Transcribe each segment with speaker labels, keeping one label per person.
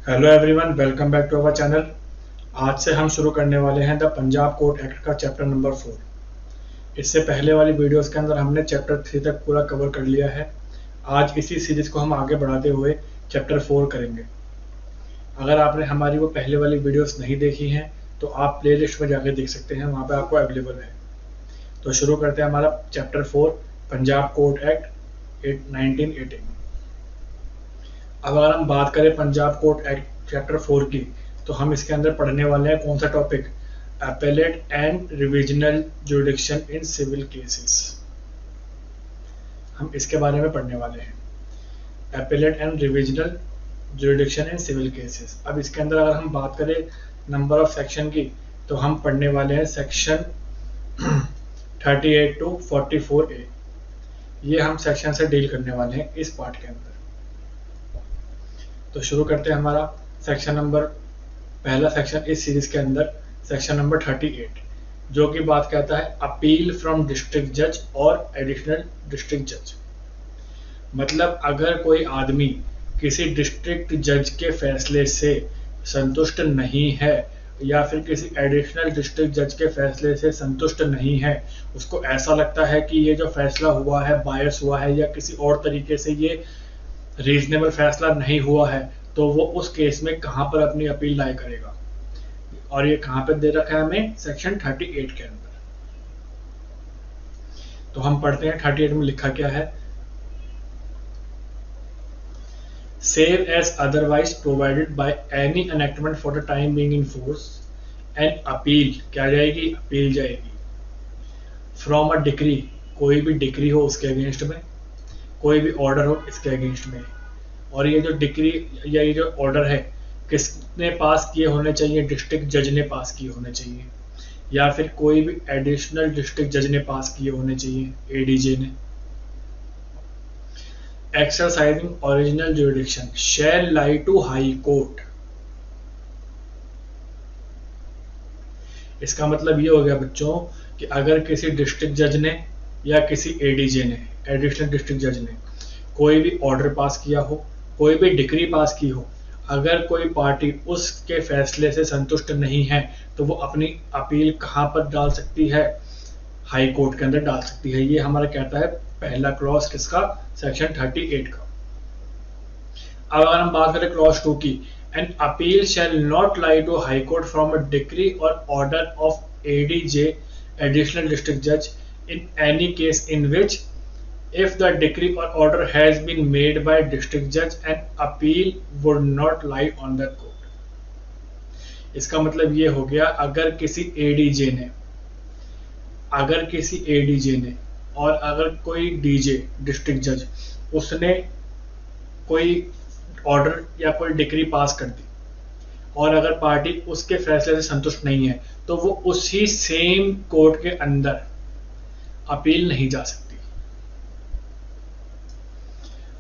Speaker 1: Hello everyone, welcome back to our channel. आज से हम शुरू करने वाले हैं द पंजाब कोर्ट एक्ट का चैप्टर नंबर 4। इससे पहले वाली वीडियोस के अंदर हमने चैप्टर 3 तक पूरा कवर कर लिया है। आज इसी सीरीज को हम आगे बढ़ाते हुए चैप्टर 4 करेंगे। अगर आपने हमारी वो पहले वाली वीडियोस नहीं देखी हैं तो आप प्लेलिस्ट में जाके देख सकते हैं, वहाँ पे आपको अवेलेबल है। तो शुरू करते हैं हमारा चैप्टर 4 पंजाब कोर्ट एक्ट 1918। अब अगर हम बात करें पंजाब कोर्ट एक्ट चैप्टर 4 की, तो हम इसके अंदर पढ़ने वाले हैं कौन सा topic, appellate and revisional jurisdiction in civil cases. हम इसके बारे में पढ़ने वाले हैं, appellate and revisional jurisdiction in civil cases. अब इसके अंदर अगर हम बात करें नंबर ऑफ सेक्शन की, तो हम पढ़ने वाले हैं सेक्शन 38 टू 44A। ये हम सेक्शन से डील करने वाले हैं इस पार्ट के अंदर। तो शुरू करते हैं हमारा सेक्शन नंबर, पहला सेक्शन इस सीरीज के अंदर, सेक्शन नंबर 38, जो कि बात कहता है अपील फ्रॉम डिस्ट्रिक्ट जज और एडिशनल डिस्ट्रिक्ट जज। मतलब अगर कोई आदमी किसी डिस्ट्रिक्ट जज के फैसले से संतुष्ट नहीं है या फिर किसी एडिशनल डिस्ट्रिक्ट जज के फैसले से संतुष्ट नहीं है, उसको ऐसा लगता है कि ये जो फैसला हुआ है बायस हुआ है या किसी और तरीके से ये रीजनेबल फैसला नहीं हुआ है, तो वो उस केस में कहां पर अपनी अपील दायर करेगा। और ये कहां पर दे रखा है हमें, सेक्शन 38 के अंदर। तो हम पढ़ते हैं 38 में लिखा क्या है। Save as otherwise provided by any enactment for the time being in force and appeal, क्या जाएगी, अपील जाएगी, फ्रॉम अ डिक्री, कोई भी डिक्री हो उसके अगेंस्ट में, कोई भी ऑर्डर हो इसके अगेंस्ट में। और ये जो डिक्री या ये जो ऑर्डर है किसने पास किए होने चाहिए, डिस्ट्रिक्ट जज ने पास किए होने चाहिए, या फिर कोई भी एडिशनल डिस्ट्रिक्ट जज ने पास किए होने चाहिए, एडीजे ने। Exercising original jurisdiction shall lie to high court. इसका मतलब ये हो गया बच्चों कि अगर किसी डिस्ट्रिक्ट जज ने या किसी एडीजे ने, एडिशनल डिस्ट्रिक्ट जज ने, कोई भी ऑर्डर पास किया हो, कोई भी डिक्री पास की हो, अगर कोई पार्टी उसके फैसले से संतुष्ट नहीं है तो वो अपनी अपील कहां पर डाल सकती है, हाई कोर्ट के अंदर डाल सकती है। ये हमारा कहता है पहला क्लॉज किसका, सेक्शन 38 का। अब अगर हम बात करें क्लॉज 2 की, an appeal shall not lie to high Court from a decree or order of ADJ additional district जज in any case in which if the decree or order has been made by district judge and appeal would not lie on the court। इसका मतलब ये हो गया, अगर किसी ADJ ने और अगर कोई डीजे डिस्ट्रिक्ट जज उसने कोई ऑर्डर या कोई डिक्री पास कर दी और अगर पार्टी उसके फैसले से संतुष्ट नहीं है, तो वो उसी सेम कोर्ट के अंदर अपील नहीं जा सकती।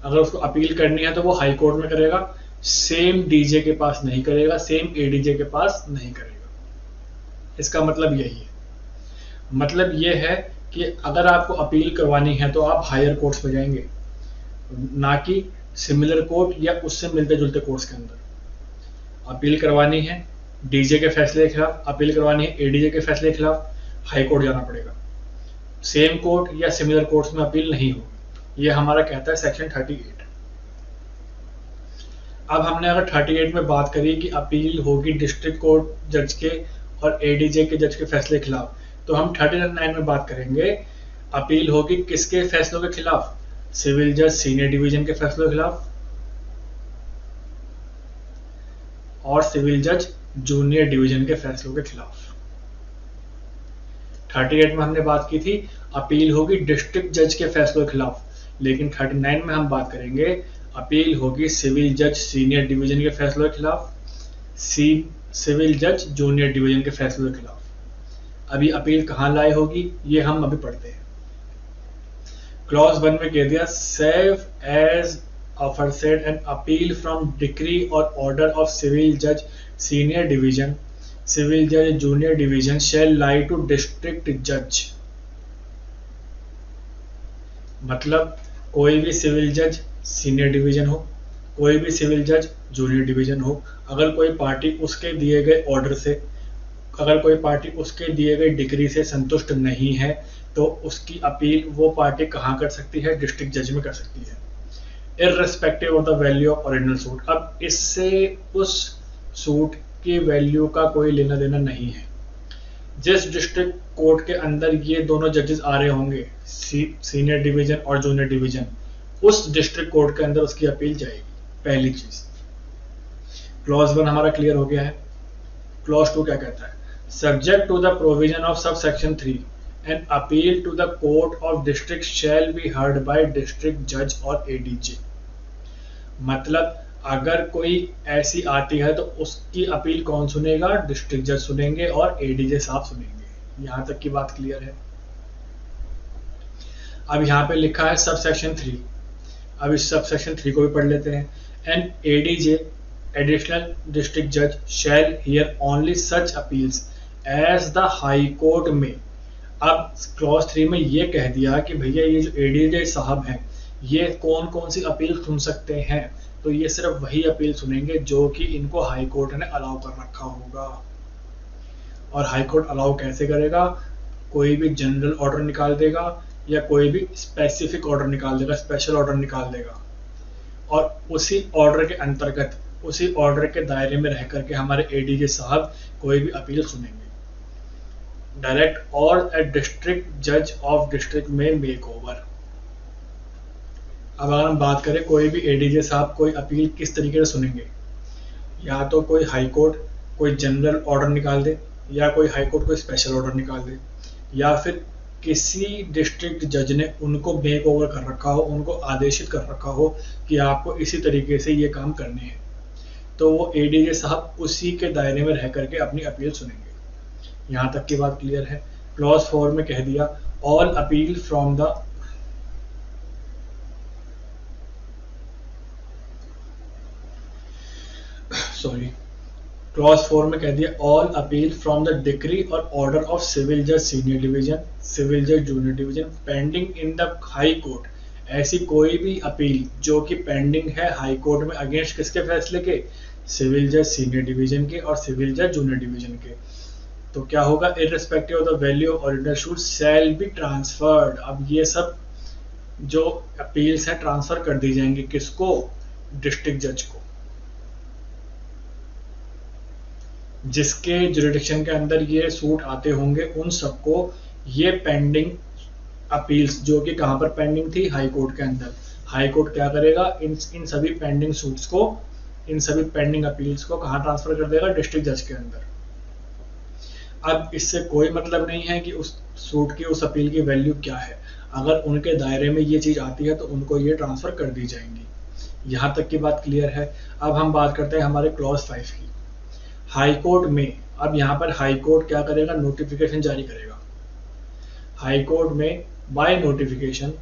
Speaker 1: अगर उसको अपील करनी है तो वो हाई कोर्ट में करेगा, सेम डीजे के पास नहीं करेगा, सेम एडीजे के पास नहीं करेगा। इसका मतलब यही है, मतलब ये है कि अगर आपको अपील करवानी है तो आप हायर कोर्ट्स में जाएंगे, ना कि सिमिलर कोर्ट या उससे मिलते जुलते कोर्ट्स के अंदर। अपील करवानी है डीजे के फैसले के खिलाफ, अपील करवानी है एडीजे के फैसले के खिलाफ, हाई कोर्ट जाना पड़ेगा। सेम कोर्ट या सिमिलर कोर्ट्स में अपील नहीं होगी। ये हमारा कहता है सेक्शन 38। अब हमने अगर 38 में बात करी कि अपील होगी डिस्ट्रिक्ट कोर्ट जज के और एडीजे के जज के फैसले के खिलाफ, तो हम 39 में बात करेंगे अपील होगी किसके फैसलों के खिलाफ, सिविल जज सीनियर डिवीजन के फैसलों के खिलाफ और सिविल जज जूनियर डिवीजन के फैसलों के खिलाफ। 38 में हमने बात की थी अपील होगी डिस्ट्रिक्ट जज के फैसलों के खिलाफ, लेकिन 39 में हम बात करेंगे अपील होगी सिविल जज सीनियर डिवीजन के फैसलों के खिलाफ, सिविल जज जूनियर डिवीजन के फैसलों के खिलाफ। अभी अपील कहां लाई होगी ये हम अभी पढ़ते हैं। क्लॉज 1 में कह दिया, save as aforesaid an appeal from decree or order of civil judge senior division, civil judge junior division shall lie to district judge। मतलब कोई भी सिविल जज सीनियर डिवीजन हो, कोई भी सिविल जज जूनियर डिवीजन हो, अगर कोई पार्टी उसके दिए गए ऑर्डर से, अगर कोई पार्टी उसके दिए गए डिग्री से संतुष्ट नहीं है तो उसकी अपील वो पार्टी कहाँ कर सकती है? डिस्ट्रिक्ट जज में कर सकती है, irrespective of the value of original suit. अब इससे उस सूट की वैल्यू का कोई लेना देना नहीं है। जिस डिस्ट्रिक्ट कोर्ट के अंदर ये दोनों जजेस आ रहे होंगे, सीनियर डिवीजन और जूनियर डिवीजन, उस डिस्ट्रिक्ट कोर्ट के अंदर उसकी अपील जाएगी, पहली चीज। क्लॉज 1 हमारा क्लियर हो गया है। क्लॉज 2 क्या कहता है? Subject to the provision of sub section 3 an appeal to the court of district shall be heard by district जज और एडीजे। मतलब अगर कोई ऐसी आती है तो उसकी अपील कौन सुनेगा? डिस्ट्रिक्ट जज सुनेंगे और एडीजे साहब सुनेंगे। यहां तक की बात क्लियर है। अब यहाँ पे लिखा है सब सेक्शन 3। अब इस सब सेक्शन 3 को भी पढ़ लेते हैं। एन एडीजे एडिशनल डिस्ट्रिक्ट जज shall hear only such appeals as the high court में। अब क्लॉज 3 में ये कह दिया कि भैया ये जो एडीजे साहब हैं ये कौन कौन सी अपील सुन सकते हैं? तो ये सिर्फ वही अपील सुनेंगे जो कि इनको हाई कोर्ट ने अलाउ कर रखा होगा। और हाई कोर्ट अलाउ कैसे करेगा? कोई भी जनरल ऑर्डर निकाल देगा या कोई भी स्पेसिफिक ऑर्डर निकाल देगा, स्पेशल ऑर्डर निकाल देगा, और उसी ऑर्डर के अंतर्गत, उसी ऑर्डर के दायरे में रह करके हमारे एडीजे साहब कोई भी अपील सुनेंगे डायरेक्ट और ए डिस्ट्रिक्ट जज ऑफ डिस्ट्रिक्ट में मेक ओवर। अब अगर हम बात करें कोई भी एडीजे साहब कोई अपील किस तरीके से सुनेंगे, या तो कोई हाई कोर्ट कोई जनरल ऑर्डर निकाल दे, या कोई हाई कोर्ट कोई स्पेशल ऑर्डर निकाल दे, या फिर किसी डिस्ट्रिक्ट जज ने उनको मेक ओवर कर रखा हो, उनको आदेशित कर रखा हो कि आपको इसी तरीके से ये काम करने हैं, तो वो एडीजे साहब उसी के दायरे में रह करके अपनी अपील सुनेंगे। यहाँ तक की बात क्लियर है। क्लॉज 4 में कह दिया all appeal from the clause 4 में कह दिया all appeal from the decree or order of civil जज सीनियर डिवीजन, सिविल जज junior division pending in the high court. ऐसी कोई भी अपील जो कि पेंडिंग है हाई कोर्ट में अगेंस्ट किसके फैसले के? सिविल जज सीनियर डिवीजन के और सिविल जज जूनियर डिवीजन के। तो क्या होगा? Irrespective of the value of original suit shall be transferred. अब ये सब जो अपील्स है ट्रांसफर कर दी जाएंगी किसको? डिस्ट्रिक्ट जज को, जिसके जुरिडिक्शन के अंदर ये सूट आते होंगे उन सबको ये पेंडिंग अपील्स, जो कि कहां पर पेंडिंग थी? हाई कोर्ट के अंदर। हाई कोर्ट क्या करेगा? इन सभी पेंडिंग सूट्स को, इन सभी पेंडिंग अपील्स को कहां ट्रांसफर कर देगा? डिस्ट्रिक्ट जज के अंदर। अब इससे कोई मतलब नहीं है कि उस सूट की, उस अपील की वैल्यू क्या है। अगर उनके दायरे में ये चीज आती है तो उनको ये ट्रांसफर कर दी जाएंगी। यहां तक की बात क्लियर है। अब हम बात करते हैं हमारे क्लॉज 5 की। हाई कोर्ट में, अब यहाँ पर हाई कोर्ट क्या करेगा? नोटिफिकेशन जारी करेगा। हाई कोर्ट में by notification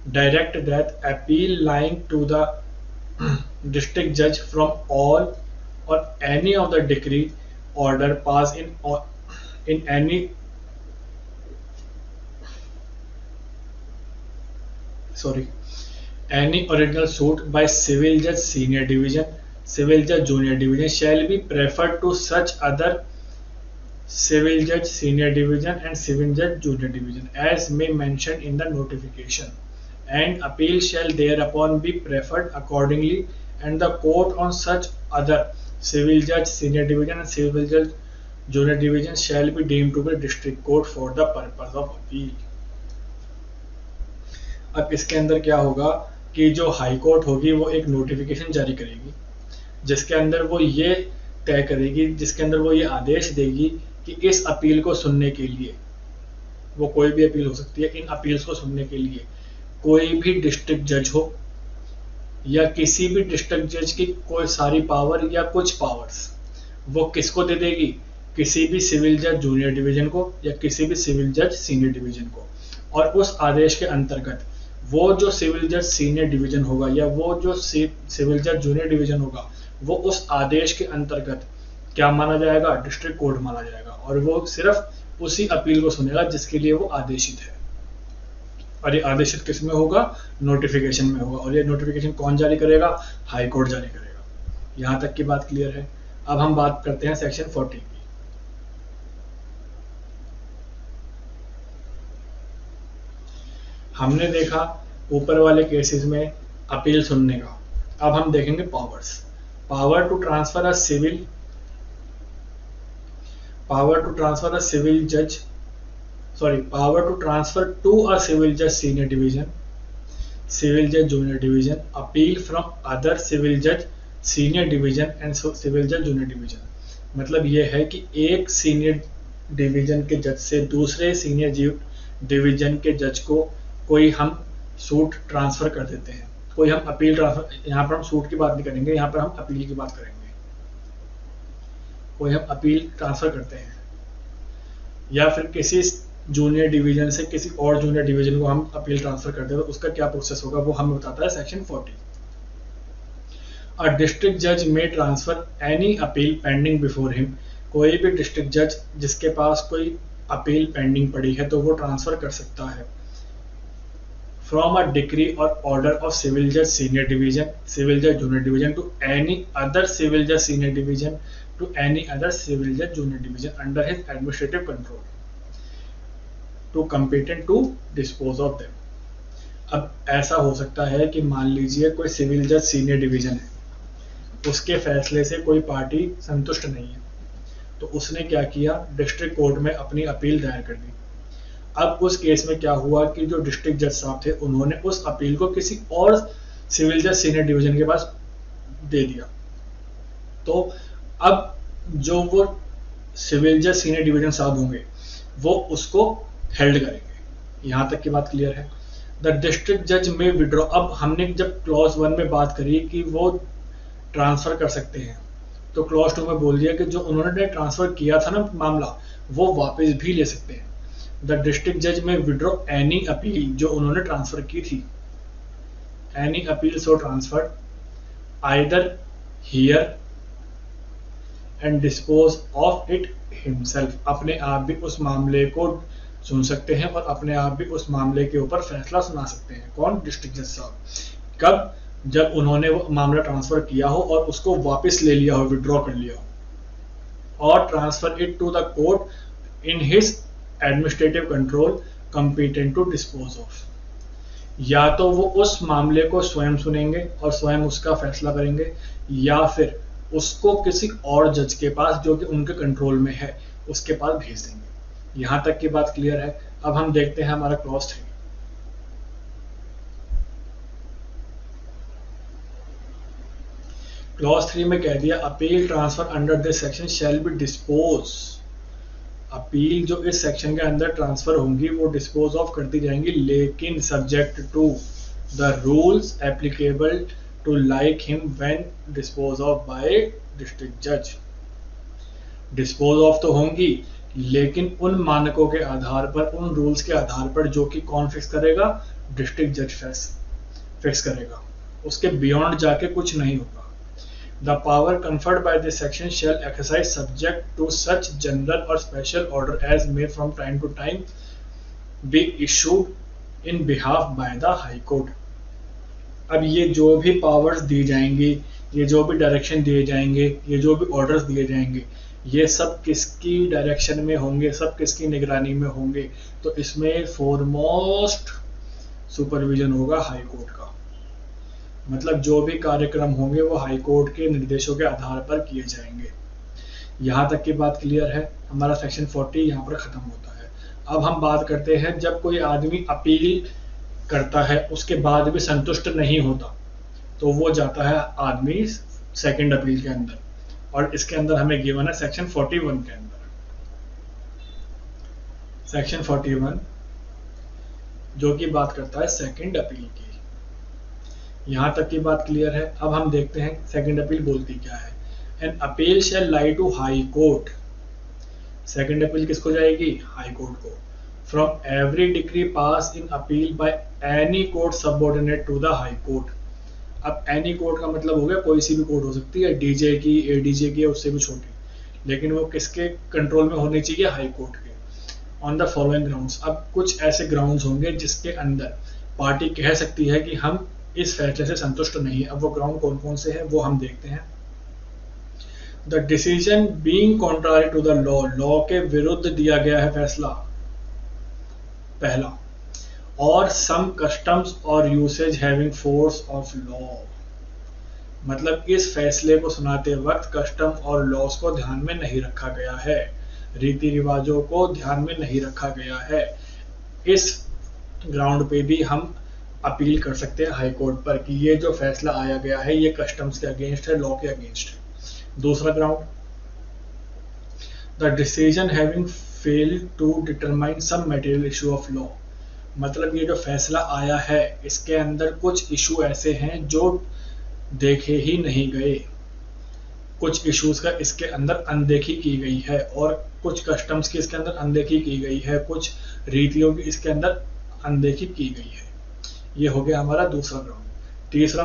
Speaker 1: direct that appeal lying to the district जज फ्रॉम ऑल और any of the decree order pass in any original suit by civil judge senior division, civil judge junior division shall be preferred to such other civil judge senior division and civil judge junior division as may mentioned in the notification, and appeal shall thereupon be preferred accordingly, and the court on such other civil judge senior division and civil judge junior division shall be deemed to be district court for the purpose of appeal। अब इसके अंदर क्या होगा कि जो high court होगी वो एक नोटिफिकेशन जारी करेगी जिसके अंदर वो ये तय करेगी, जिसके अंदर वो ये आदेश देगी कि इस अपील को सुनने के लिए, वो कोई भी अपील हो सकती है, इन अपील्स को सुनने के लिए कोई भी डिस्ट्रिक्ट जज हो या किसी भी डिस्ट्रिक्ट जज की कोई सारी पावर या कुछ पावर्स वो किसको दे देगी? किसी भी सिविल जज जूनियर डिवीजन को या किसी भी सिविल जज सीनियर डिवीजन को। और उस आदेश के अंतर्गत वो जो सिविल जज सीनियर डिवीजन होगा या वो जो सिविल जज जूनियर डिवीजन होगा वो उस आदेश के अंतर्गत क्या माना जाएगा? डिस्ट्रिक्ट कोर्ट माना जाएगा, और वो सिर्फ उसी अपील को सुनेगा जिसके लिए वो आदेशित है। और ये आदेशित किस में होगा, नोटिफिकेशन में होगा, और ये नोटिफिकेशन कौन जारी करेगा, हाई कोर्ट जारी करेगा। यहां तक की बात क्लियर है। अब हम बात करते हैं सेक्शन 40 की। हमने देखा ऊपर वाले केसेस में अपील सुनने का। अब हम देखेंगे powers. Power to transfer a civil power to transfer a civil judge power to transfer to a civil judge senior division, civil judge junior division, appeal from other civil judge senior division and civil judge junior division। मतलब ये है कि एक senior division के जज से दूसरे senior division के जज को कोई हम सूट ट्रांसफर कर देते हैं, कोई हम अपील ट्रांसफर, यहाँ पर हम सूट की बात नहीं करेंगे, यहाँ पर हम अपील की बात करेंगे। कोई हम अपील ट्रांसफर करते हैं या फिर किसी जूनियर डिवीजन से किसी और जूनियर डिवीजन को हम अपील ट्रांसफर करते हैं, तो उसका क्या प्रोसेस होगा वो हमें बताता है सेक्शन 40। अ डिस्ट्रिक्ट जज में transfer any appeal pending before him. कोई भी डिस्ट्रिक्ट जज जिसके पास कोई अपील पेंडिंग पड़ी है तो वो ट्रांसफर कर सकता है from a decree or order of civil जज सीनियर डिवीजन, सिविल जज junior division to any other civil जज senior division to any other civil judge junior division under his administrative control to competent to dispose of them। अब ऐसा हो सकता है कि मान लीजिए कोई सिविल जज सीनियर डिवीजन है, उसके फैसले से कोई पार्टी संतुष्ट नहीं है, तो उसने क्या किया, डिस्ट्रिक्ट कोर्ट में अपनी अपील दायर कर दी। अब उस केस में क्या हुआ कि जो डिस्ट्रिक्ट जज साहब थे उन्होंने उस अपील को किसी और सिविल जज सीनियर डिवीजन के पास दे दिया, तो अब जो वो सिविल जज सीनियर डिवीजन साहब होंगे वो उसको हेल्ड करेंगे। यहां तक की बात क्लियर है। द डिस्ट्रिक्ट जज में विड्रॉ। अब हमने जब क्लॉज 1 में बात करी कि वो ट्रांसफर कर सकते हैं, तो क्लॉज 2 में बोल दिया कि जो उन्होंने ट्रांसफर किया था ना मामला, वो वापस भी ले सकते हैं। द डिस्ट्रिक्ट जज में विड्रॉ एनी अपील, जो उन्होंने ट्रांसफर की थी, any appeal so transfer either here and dispose of it himself. अपने आप भी उस मामले को सुन सकते हैं और अपने आप भी उस मामले के ऊपर फैसला सुना सकते हैं। कौन, डिस्ट्रिक्ट जज साहब। कब, जब उन्होंने वो मामला ट्रांसफर किया हो और उसको वापस ले लिया हो, विड्रॉ कर लिया हो, और transfer it to the court in his administrative control competent to dispose of. या तो वो उस मामले को स्वयं सुनेंगे और स्वयं उसका फैसला करेंगे, या फिर उसको किसी और जज के पास जो कि उनके कंट्रोल में है उसके पास भेज देंगे। यहां तक की बात क्लियर है। अब हम देखते हैं हमारा क्लॉज 3। क्लॉज 3 में कह दिया appeal transfer under this section shall be dispose. Appeal जो इस सेक्शन के अंदर ट्रांसफर होंगी वो डिस्पोज ऑफ कर दी जाएंगी, लेकिन subject to the rules applicable to like him when disposed of by district judge। Dispose of तो होंगी, लेकिन उन मानकों के आधार पर, उन रूल्स के आधार पर जो कि कौन फिक्स करेगा, डिस्ट्रिक्ट जज फिक्स करेगा। उसके बियॉन्ड जाके कुछ नहीं होगा। The power conferred by this section shall exercise subject to such general or special order as may from time to time be issued in behalf by the high court. अब ये जो भी पावर्स दी जाएंगी, ये जो भी डायरेक्शन दिए जाएंगे, ये जो भी ऑर्डर्स दिए जाएंगे, ये सब किसकी डायरेक्शन में होंगे, सब किसकी निगरानी में होंगे, तो इसमें फॉरमोस्ट सुपरविजन होगा हाई कोर्ट का। मतलब जो भी कार्यक्रम होंगे वो हाई कोर्ट के निर्देशों के आधार पर किए जाएंगे। यहाँ तक की बात क्लियर है। हमारा सेक्शन 40 यहाँ पर खत्म होता है। अब हम बात करते हैं जब कोई आदमी अपील करता है उसके बाद भी संतुष्ट नहीं होता, तो वो जाता है आदमी सेकंड अपील के अंदर, और इसके अंदर हमें गिवन है सेक्शन 41 के अंदर। सेक्शन 41 जो कि बात करता है सेकंड अपील की। यहां तक की बात क्लियर है। अब हम देखते हैं सेकंड अपील बोलती क्या है। An appeal shall lie to high court. Second appeal किसको जाएगी, हाई कोर्ट को। From every decree pass in appeal by any court subordinate to the high court. अब एनी कोर्ट का मतलब हो गया कोई सी भी कोर्ट हो सकती है, डीजे की, एडीजे की, उससे भी छोटी, लेकिन वो किसके कंट्रोल में होनी चाहिए, हाई कोर्ट के। On the following grounds. अब कुछ ऐसे ग्राउंड्स होंगे जिसके अंदर पार्टी कह सकती है कि हम इस फैसले से संतुष्ट नहीं है। अब वो ग्राउंड कौन कौन से हैं वो हम देखते हैं। The decision being contrary to the law, law के विरुद्ध दिया गया है फैसला, पहला। और सम कस्टम्स और usage having force of law, मतलब इस फैसले को सुनाते वक्त कस्टम और लॉस को ध्यान में नहीं रखा गया है, रीति रिवाजों को ध्यान में नहीं रखा गया है। इस ग्राउंड पे भी हम अपील कर सकते हैं हाई कोर्ट पर कि ये जो फैसला आया गया है ये कस्टम्स के अगेंस्ट है, लॉ के अगेंस्ट है। दूसरा ground, the decision having failed to determine some material issue of law, मतलब ये जो फैसला आया है इसके अंदर कुछ इशू ऐसे हैं जो देखे ही नहीं गए, कुछ इश्यूज का इसके अंदर अनदेखी की गई है, और कुछ कस्टम्स की इसके अंदर अनदेखी की गई है, कुछ रीतियों की इसके अंदर अनदेखी की गई है। ये हो गया हमारा दूसरा ग्राउंड। तीसरा,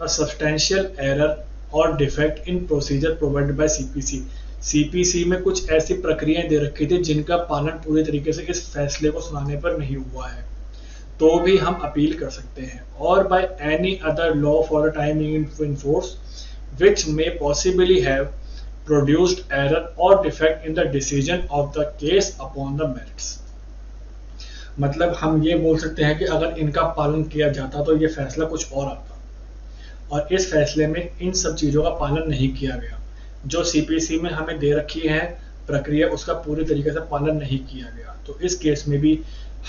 Speaker 1: अ सब्सटेंशियल एरर और defect in procedure provided by CPC, CPC में कुछ ऐसी प्रक्रियाएं दे रखी थी जिनका पालन पूरी तरीके से इस फैसले को सुनाने पर नहीं हुआ है, तो भी हम अपील कर सकते हैं। और by any other law for the timing in force which may possibly have produced error or defect in the decision of the case upon the merits, मतलब हम ये बोल सकते हैं कि अगर इनका पालन किया जाता तो ये फैसला कुछ और आता, और इस फैसले में इन सब चीज़ों का पालन नहीं किया गया। जो सीपीसी में हमें दे रखी है प्रक्रिया उसका पूरी तरीके से पालन नहीं किया गया, तो इस केस में भी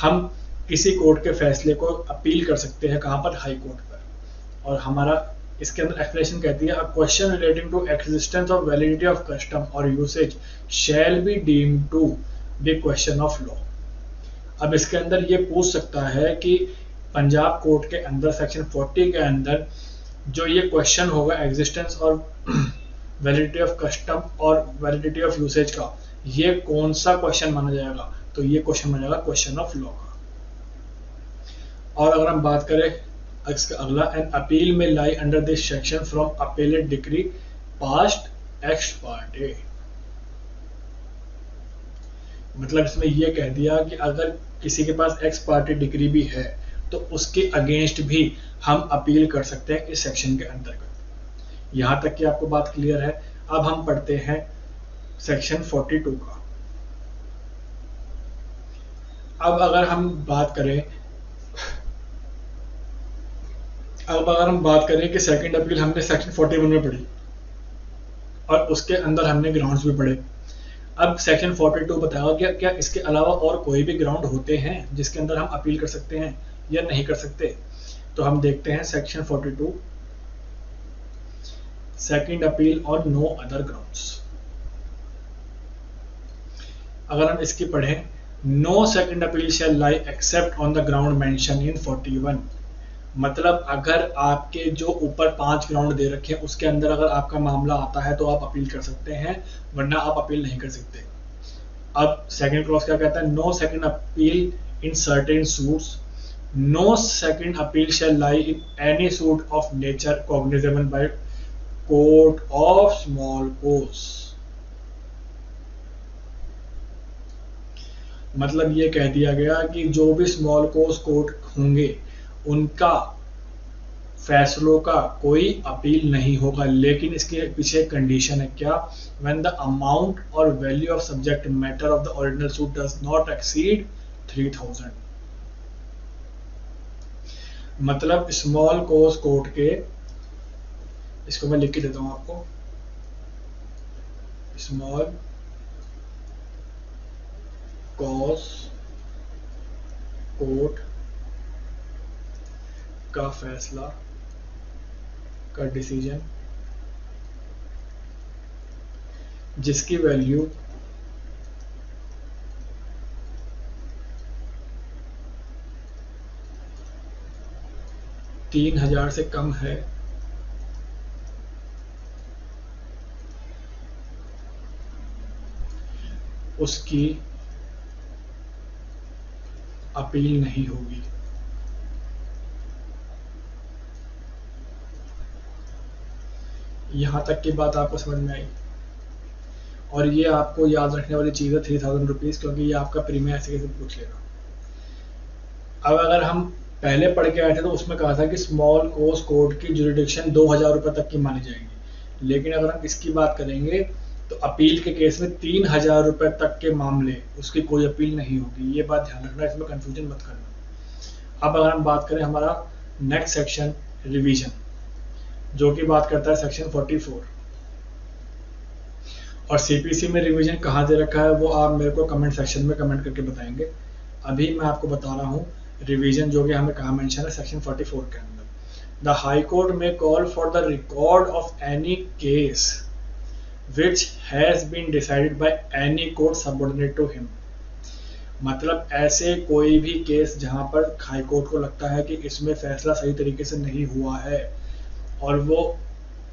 Speaker 1: हम किसी कोर्ट के फैसले को अपील कर सकते हैं, कहाँ पर, हाई कोर्ट पर। और हमारा इसके अंदर एक्सप्लेनेशन कहती है, a question relating to existence of validity of custom or usage shall be deemed to be question of law. अब इसके अंदर ये पूछ सकता है कि पंजाब कोर्ट के अंदर सेक्शन 40 के अंदर जो ये क्वेश्चन होगा एग्जिस्टेंस और वैलिडिटी ऑफ कस्टम और वैलिडिटी ऑफ यूसेज का, ये कौन सा क्वेश्चन माना जाएगा, तो ये क्वेश्चन माना जाएगा क्वेश्चन ऑफ लॉ का। और अगर हम बात करें इसका अगला, an appeal may lie under this section from appellate decree passed ex parte, मतलब इसमें यह कह दिया कि अगर किसी के पास एक्स पार्टी डिग्री भी है तो उसके अगेंस्ट भी हम अपील कर सकते हैं इस सेक्शन के अंतर्गत। यहां तक कि आपको बात क्लियर है। अब हम पढ़ते हैं सेक्शन 42 का। अब अगर हम बात करें कि सेकंड अपील हमने सेक्शन 41 में पढ़ी और उसके अंदर हमने ग्राउंड्स भी पढ़े। अब सेक्शन 42 बताएगा कि क्या इसके अलावा और कोई भी ग्राउंड होते हैं जिसके अंदर हम अपील कर सकते हैं या नहीं कर सकते। तो हम देखते हैं section 42, second appeal on no other grounds. अगर हम इसकी पढ़ें, no second appeal shall lie except on the ground mention in 41, मतलब अगर आपके जो ऊपर 5 ग्राउंड दे रखे हैं उसके अंदर अगर आपका मामला आता है तो आप अपील कर सकते हैं, वरना आप अपील नहीं कर सकते। अब सेकंड क्लॉज क्या कहता है, no second appeal in certain suits, no second appeal shall lie in any suit of nature cognizable by court of small causes, मतलब ये कह दिया गया कि जो भी स्मॉल कोस कोर्ट होंगे उनका फैसलों का कोई अपील नहीं होगा, लेकिन इसके पीछे कंडीशन है क्या, व्हेन द अमाउंट और value of subject matter of the original suit does not exceed 3000, मतलब स्मॉल कोस कोर्ट के, इसको मैं लिख के देता हूं आपको, स्मॉल कोस कोर्ट का फैसला का डिसीजन जिसकी वैल्यू 3000 से कम है, उसकी अपील नहीं होगी। यहां तक की बात आपको समझ में आई। और ये आपको याद रखने वाली चीज़ है 3000 रुपीज़, क्योंकि ये आपका प्रीमियम ऐसे कैसे पूछ लेगा। अब अगर हम पहले पढ़ के आए थे तो उसमें कहा था कि स्मॉल कोस कोर्ट की जुरिडिक्शन 2000 रुपये तक की मानी जाएगी, लेकिन अगर हम इसकी बात करेंगे तो अपील के केस में 3000 रुपये तक के मामले उसकी कोई अपील नहीं होगी। ये बात ध्यान रखना, इसमें कंफ्यूजन मत करना। अब अगर हम बात करें हमारा नेक्स्ट सेक्शन रिवीजन, जो कि बात करता है सेक्शन 44, और सीपीसी में रिवीजन कहाँ दे रखा है वो आप मेरे को कमेंट सेक्शन में कमेंट करके बताएंगे। अभी मैं आपको बता रहा हूँ रिवीजन जो कि हमें कहाँ मेंशन है सेक्शन 44 के अंदर। द हाई कोर्ट में call for the record of any case which has been decided by any court subordinate to him। मतलब ऐसे कोई भी केस जहां पर हाई कोर्ट को लगता है कि इसमें फैसला सही तरीके से नहीं हुआ है, और वो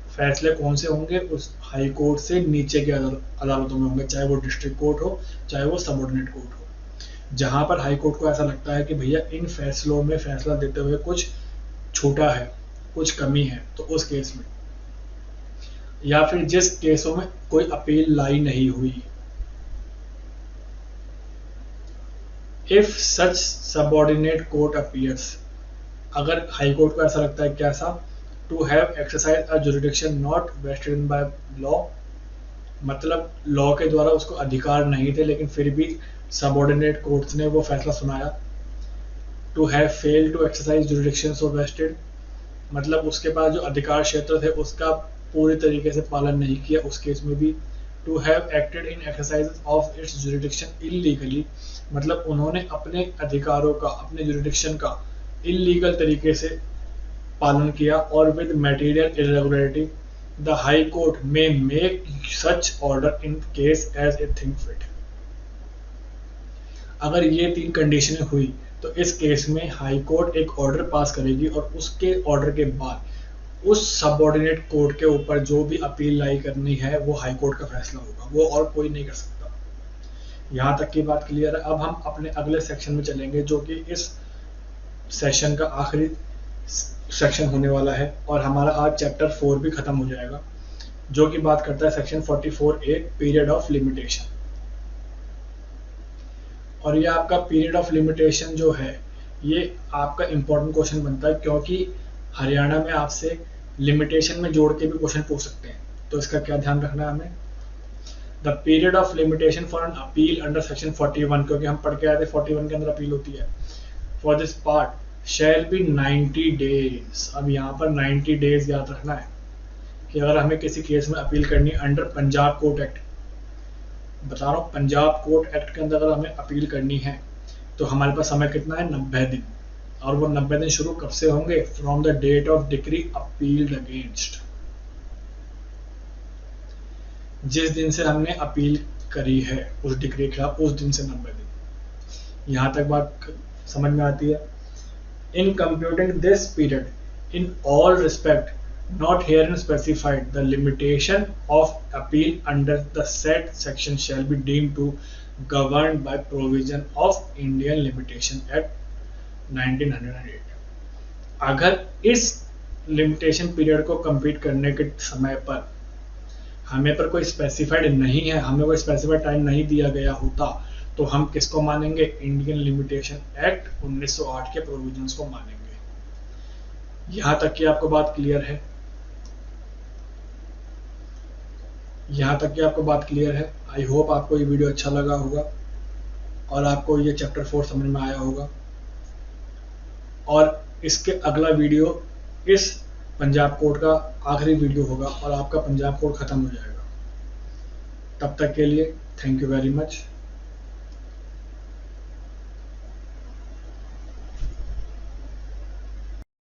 Speaker 1: फैसले कौन से होंगे, उस हाई कोर्ट से नीचे के अदालतों में होंगे, चाहे वो डिस्ट्रिक्ट कोर्ट हो चाहे वो सबऑर्डिनेट कोर्ट हो। जहां पर हाई कोर्ट को ऐसा लगता है कि भैया इन फैसलों में फैसला देते हुए कुछ छूटा है, कुछ कमी है, तो उस केस में, या फिर जिस केसों में कोई अपील लाई नहीं हुई, if such subordinate court appears, अगर हाई कोर्ट को ऐसा लगता है कैसा, to have exercise a jurisdiction not vested in by law, मतलब लॉ के द्वारा उसको अधिकार नहीं थे लेकिन फिर भी सबऑर्डिनेट कोर्ट्स ने वो फैसला सुनाया। To have failed to exercise jurisdiction so vested, मतलब उसके पास जो अधिकार क्षेत्र थे उसका पूरी तरीके से पालन नहीं किया, उस केस में भी। To have acted in exercise of its jurisdiction illegally, मतलब उन्होंने अपने अधिकारों का, अपने जुरिडिक्शन का इल्लीगल तरीके से पालन किया, और with material irregularity the high court may make such order in case as it think fit. अगर ये 3 कंडीशनें हुई तो इस केस में हाई कोर्ट एक ऑर्डर पास करेगी, और उसके ऑर्डर के बाद उस सबऑर्डिनेट कोर्ट के ऊपर जो भी अपील लाई करनी है वो हाई कोर्ट का फैसला होगा, वो और कोई नहीं कर सकता। यहाँ तक की बात क्लियर है। अब हम अपने अगले सेक्शन में चलेंगे जो कि इस सेशन का आखिरी सेक्शन होने वाला है, और हमारा आज चैप्टर 4 भी खत्म हो जाएगा, जो कि बात करता है section 44A period of limitation. और ये आपका पीरियड ऑफ लिमिटेशन जो है ये आपका इंपॉर्टेंट क्वेश्चन बनता है, क्योंकि हरियाणा में आपसे लिमिटेशन में जोड़ के भी क्वेश्चन पूछ सकते हैं, तो इसका क्या ध्यान रखना है हमें। The period of limitation for an appeal under section 41, क्योंकि हम पढ़ के आए थे 41 के अंदर अपील होती है, for this part shall be 90 days. अब यहाँ पर 90 डेज याद रखना है कि अगर हमें किसी केस में अपील करनी है अंडर पंजाब कोर्ट एक्ट, बता रहा हूँ पंजाब कोर्ट एक्ट के अंदर अगर हमें अपील करनी है तो हमारे पास समय कितना है, 90 दिन। और वो 90 दिन शुरू कब से होंगे, from the date of decree appealed against, जिस दिन से हमने अपील करी है उस डिक्री के खिलाफ, उस दिन से 90 दिन। यहां तक बात समझ में आती है। In computing this period in all respect not herein specified, the limitation of appeal under the said section shall be deemed to governed by provision of Indian Limitation Act 1908। अगर इस लिमिटेशन पीरियड को complete करने के समय पर हमें पर कोई स्पेसिफाइड नहीं है, हमें कोई स्पेसिफाइड टाइम नहीं दिया गया होता, तो हम किसको मानेंगे, इंडियन लिमिटेशन एक्ट 1908 के प्रोविजंस को मानेंगे। यहां तक कि आपको बात क्लियर है, यहाँ तक कि आपको बात क्लियर है। आई होप आपको ये वीडियो अच्छा लगा होगा और आपको ये चैप्टर 4 समझ में आया होगा, और इसके अगला वीडियो इस पंजाब कोर्ट का आखिरी वीडियो होगा और आपका पंजाब कोर्ट खत्म हो जाएगा। तब तक के लिए थैंक यू वेरी मच।